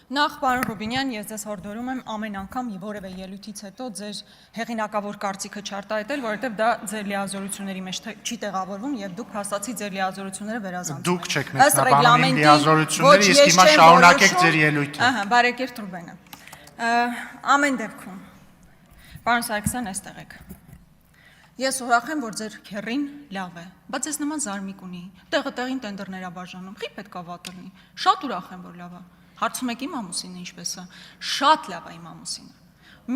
Նախ պարոն Ռուբինյան, ես ձեզ հորդորում եմ ամեն անգամ որևէ ելույթից հետո ձեր հեղինակավոր կարծիքը չարտահայտել, որովհետև դա ձեր լիազորությունների մեջ չի տեղավորվում եւ դուք փաստացի ձեր լիազորությունները վերազանցում եք։ Դուք չեք մեկնաբանում լիազորությունները, իսկ հիմա շարունակեք ձեր ելույթը։ Ահա, բարեկերտ Ռուբենը։ Ամեն դեպքում պարոն Սարգսյան, այստեղ եք։ Ես ուրախ եմ, որ ձեր քեռին լավ է, բայց ես նման զարմիկ ունի։ Տեղը տեղին տենդերներ ա բաժանում։ Խի պետք է վատ լինի։ Շատ ուրախ եմ, որ լավ է։ Հարցում եք իմ ամուսինը ինչպես է։ Շատ լավ է իմ ամուսինը։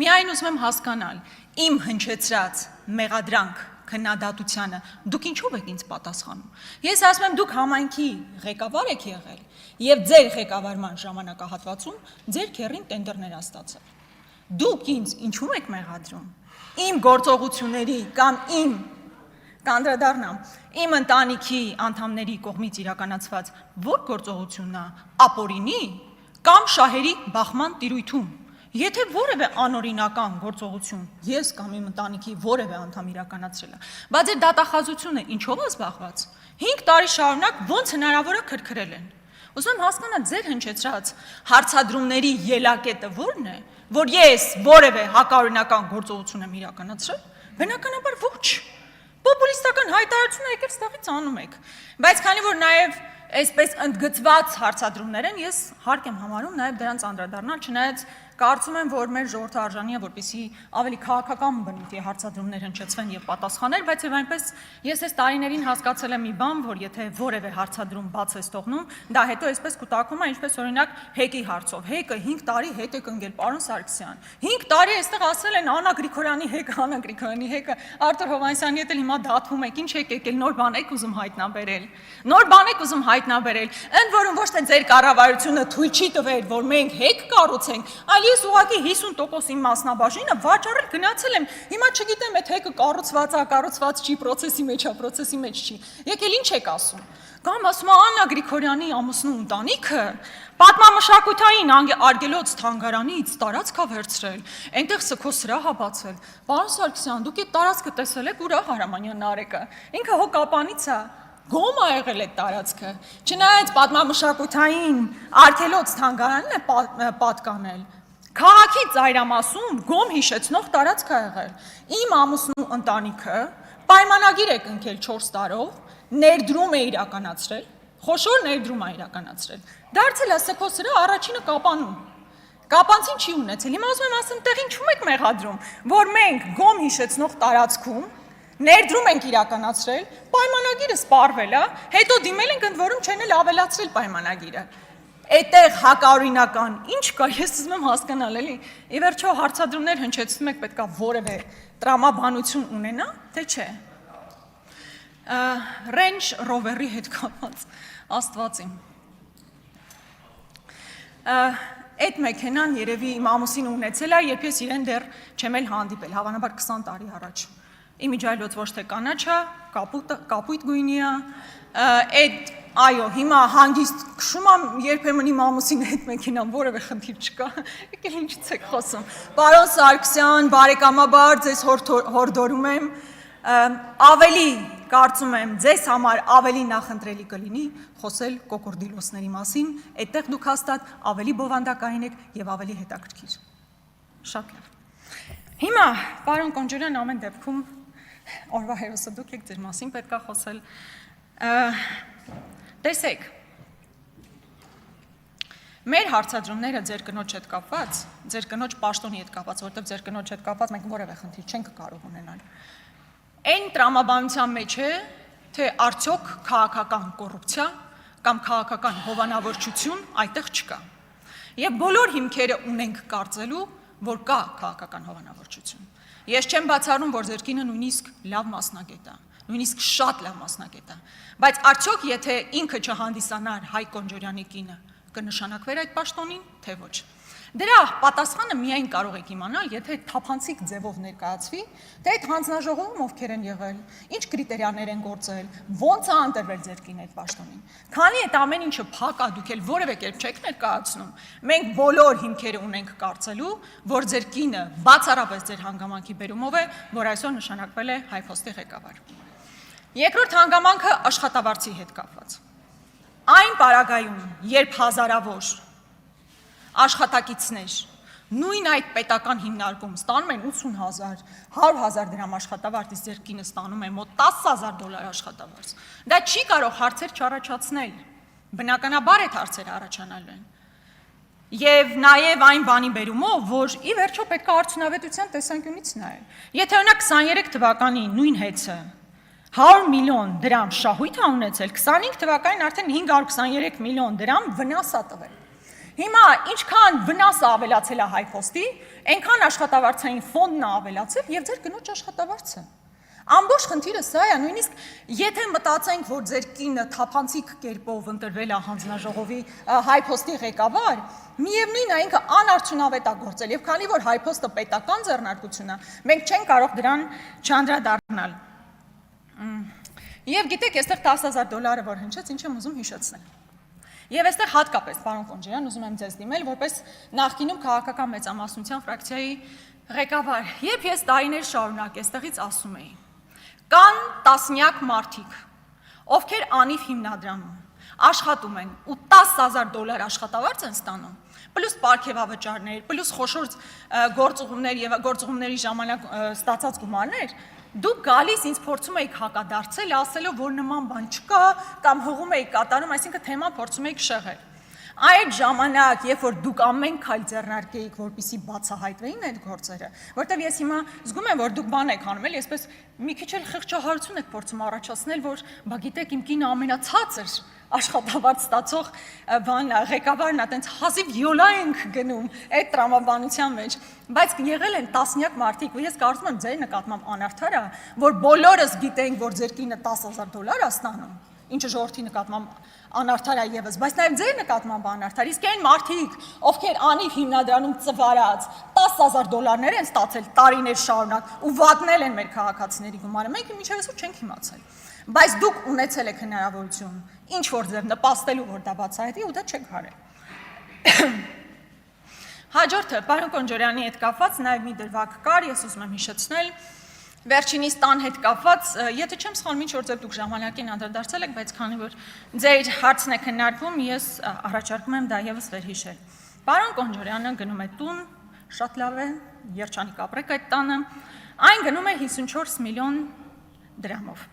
Միայն ուզում եմ հասկանալ, իմ հնչեցրած մեղադրանք քննադատությանը դուք ինչով եք ինձ պատասխանում։ Ես ասում եմ, դուք համայնքի ղեկավար եք եղել եւ ձեր ղեկավարման ժամանակահատվածում ձեր քեռին տենդերներ ա ստացել։ Դուք ինձ ինչու եք մեղադրում։ Իմ գործողությունների կամ իմ կանդրադառնամ, իմ ընտանիքի անդամների կողմից իրականացված որ գործողությունն է ապօրինի կամ շահերի բախման տիրույթում։ Եթե որևէ անօրինական գործողություն ես կամ իմ ընտանիքի որևէ անդամ իրականացրել է, բայց այդ դատախազությունը ինչով է զբաղված։ 5 տարի շարունակ ոնց հնարավոր է քրքրել են։ Ուզում եմ հասկանալ ձեր հնչեցրած հարցադրումների ելակետը ո՞րն է, որ ես որևէ հակաօրինական գործողություն եմ իրականացրել։ Բնականաբար ոչ։ Պոպուլիստական հայտարարություն եկել ստեղից անում եք, բայց քանի որ նաև այսպես ընդգծված հարցադրումներ են, ես հարկ եմ համարում նաև դրանց անդրադառնալ, չնայած կարծում եմ, որ մեր ժողովուրդը արժանի է, որպեսզի ավելի քաղաքական բնույթի հարցադրումներ հնչեցվեն եւ պատասխաներ, բայց եւ այնպես ես այս տարիներին հասկացել եմ մի բան, որ եթե որևէ հարցադրում բաց ես թողնում, դա հետո այսպես կուտակվում է, ինչպես օրինակ Հեկի հարցով։ Հեկը 5 տարի հետ է կնգել, պարոն Սարգսյան։ 5 տարի այստեղ ասել են Աննա Գրիգորյանի հեկը, Աննա Գրիգորյանի հեկը, Արտուր Հովհաննիսյանի հետ էլ հիմա դատվում եք, ինչ եք եկել, նոր բան եք ուզում հայտնաբերել։ Նոր բան եք ուզում հայտնաբերել։ Ընդ որում ոչ թե ձեր կառավարությունը թույլ չի տվել, որ մենք հեկ կառուցենք, այլ ես ուղղակի 50% իմ մասնաբաժինը վաճառել գնացել եմ։ Հիմա չգիտեմ այդ հեկը կառուցված է, կառուցված չի, process-ի մեջ է, process-ի մեջ չի։ Եկել ինչ եք ասում։ Կամ ասում է Աննա Գրիգորյանի ամուսնու ընտանիքը պատմամշակութային արգելոց թանգարանից տարածք է վերցրել, այնտեղ սքո սրահ է բացել։ Պարոն Սարգսյան, դուք այդ տարածքը տեսել եք ուրա Հարամանյան Նարեկը։ Ինքը հո կապանից է։ Գոմ է եղել այդ տարածքը։ Չնայած պատմամշակութային արգելոց թանգարանն է պատկանել։ Քաղաքի ծայրամասում գոմ հիշեցնող տարածք է եղել։ Իմ ամուսնու ընտանիքը պայմանագիր է կնքել 4 տարով, ներդրում է իրականացրել, խոշոր ներդրում է իրականացրել։ Դարձել է սքո սրահ առաջինը կապանում։ Կապանցին չի ունեցել։ Հիմա ուզում եմ ասեմ, տեղ ինչու եք մեղադրում, որ մենք գոմ հիշեցնող տարածքում ներդրում ենք իրականացրել, պայմանագիրը սպառվել է, հետո դիմել ենք ընդ որում չեն էլ ավելացրել պայմանագիրը։ Այդտեղ հակաօրինական ինչ կա, ես ուզում եմ հասկանալ, էլի։ Ի վերջո հարցադրումներ հնչեցնում եք, պետքա որևէ տրամաբանություն ունենա, թե չէ։ Range Rover-ի հետ կապված, Աստվածին։ Այդ մեքենան երևի իմ ամուսինը ունեցել է, երբ ես իրեն դեռ չեմ էլ հանդիպել, հավանաբար 20 տարի առաջ։ Իմիջայլոց ոչ թե կանաչ է, կապույտ գույնի է, այդ այո, հիմա հանգիստ քշում եմ, երբեմն իմ ամուսինը այդ մեքենան որևէ խնդիր չկա, եկել ինչից եք խոսում։ Պարոն Սարգսյան, բարեկամաբար ձեզ հորդորում եմ, ավելի կարծում եմ ձեզ համար ավելի նախընտրելի կլինի խոսել կոկորդիլոսների մասին, այդտեղ դուք հաստատ ավելի բովանդակային եք եւ ավելի հետաքրքիր։ Շատ լավ։ Հիմա, պարոն Կոնջորյան, ամեն դեպքում օրվա հերոսը դուք եք, ձեր մասին պետք է խոսել։ Տեսեք, մեր հարցադրումները ձեր կնոջ հետ կապված, ձեր կնոջ պաշտոնի հետ կապված, որտեղ ձեր կնոջ հետ կապված մենք որևէ խնդիր չենք կարող ունենալ։ Այն տրամաբանության մեջ է, թե արդյոք քաղաքական կոռուպցիա կամ քաղաքական հովանավորչություն այդտեղ չկա։ Եվ բոլոր հիմքերը ունենք կարծելու, որ կա քաղաքական հովանավորչություն։ Ես չեմ բացառում, որ ձեր կինը նույնիսկ լավ մասնագետ է, նույնիսկ շատ լավ մասնագետ է, բայց արդյոք եթե ինքը չհանդիսանար Հայկ Կոնջորյանի կինը, կնշանակվեր այդ պաշտոնին, թե ոչ։ Դրա պատասխանը միայն կարող եք իմանալ, եթե թափանցիկ ձևով ներկայացվի, թե այդ հանձնաժողովում ովքեր են եղել, ինչ կրիտերիաներ են գործել, ոնց է ընտրվել ձեր կինը այդ պաշտոնին։ Քանի այդ ամեն ինչը փակ է, դուք էլ որևէ կերպ չեք ներկայացնում, մենք բոլոր հիմքերը ունենք կարծելու, որ ձեր կինը բացառապես ձեր հանգամանքի բերումով է, որ այսօր նշանակվել է Հայփոստի ղեկավար։ Երկրորդ հանգամանքը աշխատավարձի հետ կապված։ Այն պարագայում, երբ հազարավոր աշխատակիցներ նույն այդ պետական հիմնարկում ստանում են 80,000, 100,000 դրամ աշխատավարձ, իսկ ձեր կինը ստանում է մոտ $10,000 աշխատավարձ։ Դա չի կարող հարցեր չառաջացնել։ Բնականաբար այդ հարցերը առաջանալու են։ Եվ նաև այն բանի բերումով, որ ի վերջո պետք է արդյունավետության տեսանկյունից նայել։ Եթե օրինակ 23 թվականի նույն հեծը 100 միլիոն դրամ շահույթ է ունեցել, 25 թվականին արդեն 523 միլիոն դրամ վնաս է տվել։ Հիմա ինչքան վնասը ավելացել է Հայփոստի, այնքան աշխատավարձային ֆոնդն է ավելացել եւ ձեր կնոջ աշխատավարձը։ Ամբողջ խնդիրը սա է, նույնիսկ եթե մտածենք, որ ձեր կինը թափանցիկ կերպով ընտրվել է հանձնաժողովի Հայփոստի ղեկավար, միևնույն է ինքը անարդյունավետ է գործել, եւ քանի որ Հայփոստը պետական ձեռնարկություն է, մենք չենք կարող դրան չանդրադառնալ։ Եվ գիտեք, այստեղ $10,000 որ հնչեց, ինչ եմ ուզում հիշեցնել։ Եվ այստեղ հատկապես, պարոն Կոնջարյան, ուզում եմ ձեզ դիմել, որպես նախկինում քաղաքական մեծամասնության ֆրակցիայի ղեկավար, երբ ես տարիներ շարունակ այստեղից ասում էի, կան տասնյակ մարդիկ, ովքեր անիվ հիմնադրամում աշխատում են ու $10,000 աշխատավարձ են ստանում, պլյուս պարգևավճարներ, պլյուս խոշոր գործուղումներ եւ գործուղումների ժամանակ ստացած գումարներ, դուք գալիս ինձ փորձում եք հակադարձել, ասելով, որ նման բան չկա, կամ հողում եք կատարում, այսինքն թեման փորձում եք շեղել։ Այդ ժամանակ, երբ որ դուք ամեն քայլ ձեռնարկեիք, որպեսզի բացահայտվեին այդ գործերը, որտեղ ես հիմա զգում եմ, որ դուք բան եք անում, էլի, այսպես մի քիչ էլ խղճահարություն եք փորձում առաջացնել, որ բա գիտեք, իմ կինը ամենացածր աշխատավարձ ստացող բանն է, ղեկավարն է, տենց հազիվ յոլա ենք գնում այդ տրամաբանության մեջ, բայց եղել են տասնյակ մարդիկ, ու ես կարծում եմ ձեր նկատմամբ անարդար է, որ բոլորս գիտենք, որ ձեր կինը $10,000 է ստանում, ինչը ժողովրդի նկատմամբ անարդար է ևս, բայց նաև ձեր նկատմամբ անարդար, իսկ այն մարդիկ, ովքեր անիվ հիմնադրամում ծվարած $10,000 են ստացել տարիներ շարունակ ու վատնել են մեր քաղաքացիների գումարը, մենք մինչև այսօր չենք իմացել, բայց դուք ունեցել եք հնարավորություն ինչ որ ձև նպաստելու, որ դա բացահայտվի, ու դա չեք արել։ Հաջորդը, պարոն Կոնջարյանի հետ կապված նաև մի դրվագ կար, ես ուզում եմ հիշեցնել, վերջինիս տան հետ կապված, եթե չեմ սխալվում, ինչ որ ձև դուք ժամանակին անդրադարձել եք, բայց քանի որ ձեր հարցն է քննարկվում, ես առաջարկում եմ դա ևս վերհիշել։ Պարոն Կոնջարյանը գնում է տուն, շատ լավ է, երջանիկ ապրեք այդ տանը, այն գնում է 54 միլիոն դրամով։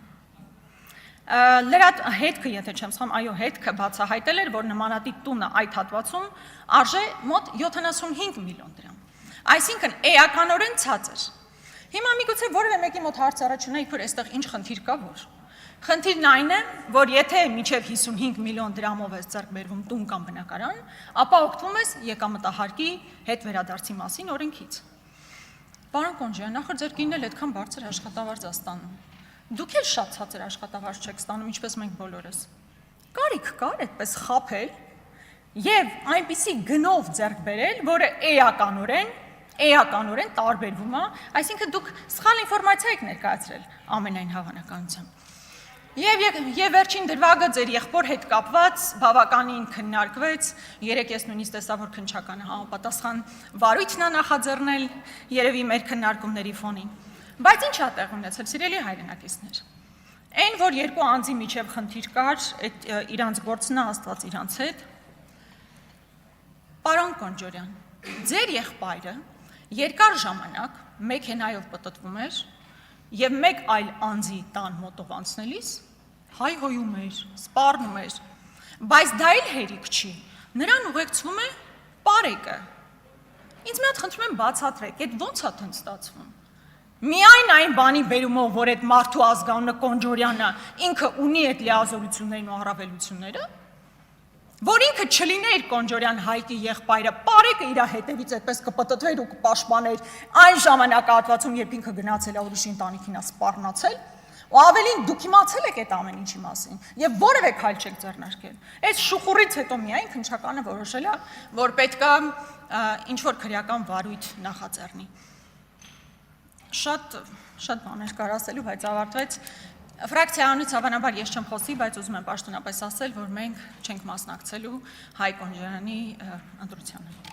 Լրատ հետքը, եթե չեմ սխալվում, այո, հետքը բացահայտել էր, որ նմանատիպ տունը այդ հատվածում արժե մոտ 75 միլիոն դրամ։ Այսինքն էականորեն ցածր։ Հիմա միգուցե որևէ մեկի մոտ հարց առաջանա, իբր այստեղ ինչ խնդիր կա, որ։ Խնդիրն այն է, որ եթե մինչև 55 միլիոն դրամով ես ձեռք բերվում տուն կամ բնակարան, ապա օգտվում ես եկամտահարկի հետ վերադարձի մասին օրենքից։ Պարոն Կոնջարյան, նախ ձեր կինն էլ այդքան բարձր աշխատավարձ է ստանում։ Դուք էլ շատ ցածր աշխատավարձ չեք ստանում, ինչպես մենք բոլորս։ Կարիք կար այդպես խաբել եւ այնպիսի գնով ձեռք բերել, որը էականորեն տարբերվում է, այսինքն դուք սխալ ինֆորմացիա եք ներկայացրել ամենայն հավանականությամբ։ Եվ վերջին դրվագը ձեր եղբոր հետ կապված բավականին քննարկվեց, երեք ես նույնիսկ տեսա, որ քննչականը համապատասխան վարույթն է նախաձեռնել երևի մեր քննարկումների ֆոնին։ Բայց ինչ է տեղ ունեցել, սիրելի հայրենակիցներ։ Այն, որ երկու անձի միջև խնդիր կար, իրանց գործն է Աստված իրանց հետ։ Պարոն Կոնջարյան, ձեր եղբայրը երկար ժամանակ մեքենայով պտտվում էր եւ մեկ այլ անձի տան մոտով անցնելիս հայհոյում էր, սպառնում էր, բայց դա էլ հերիք չի։ Նրան ուղեկցվում է պարեկը։ Ինձ մի հատ խնդրում եմ բացատրեք, այդ ո՞նց է տենց ստացվում։ Միայն այն բանի բերումով, որ այդ մարդու ազգանունը Կոնջարյանը ինքը ունի այդ լիազորություններն ու առավելությունները, որ ինքը չլիներ Կոնջարյան Հայկի եղբայրը, պարեկը իր հետևից այդպես կպտտվեր ու կպաշտպաներ այն ժամանակահատվածում, երբ ինքը գնացել է ուրիշի ընտանիքին է սպառնացել, ու ավելին դուք իմացել եք այդ ամեն ինչի մասին եւ որևէ քայլ չեք ձեռնարկել։ Այս շուխուրից հետո միայն քննչականը որոշել է, որ պետքա ինչ որ քրեական վարույթ նախաձեռնի։ Շատ բաներ կար ասելու, բայց ավարտվեց։ Ֆրակցիայանից հավանաբար ես չեմ խոսի, բայց ուզում եմ պաշտոնապես ասել, որ մենք չենք մասնակցելու Հայ Կոնջարյանի ընտրությանը։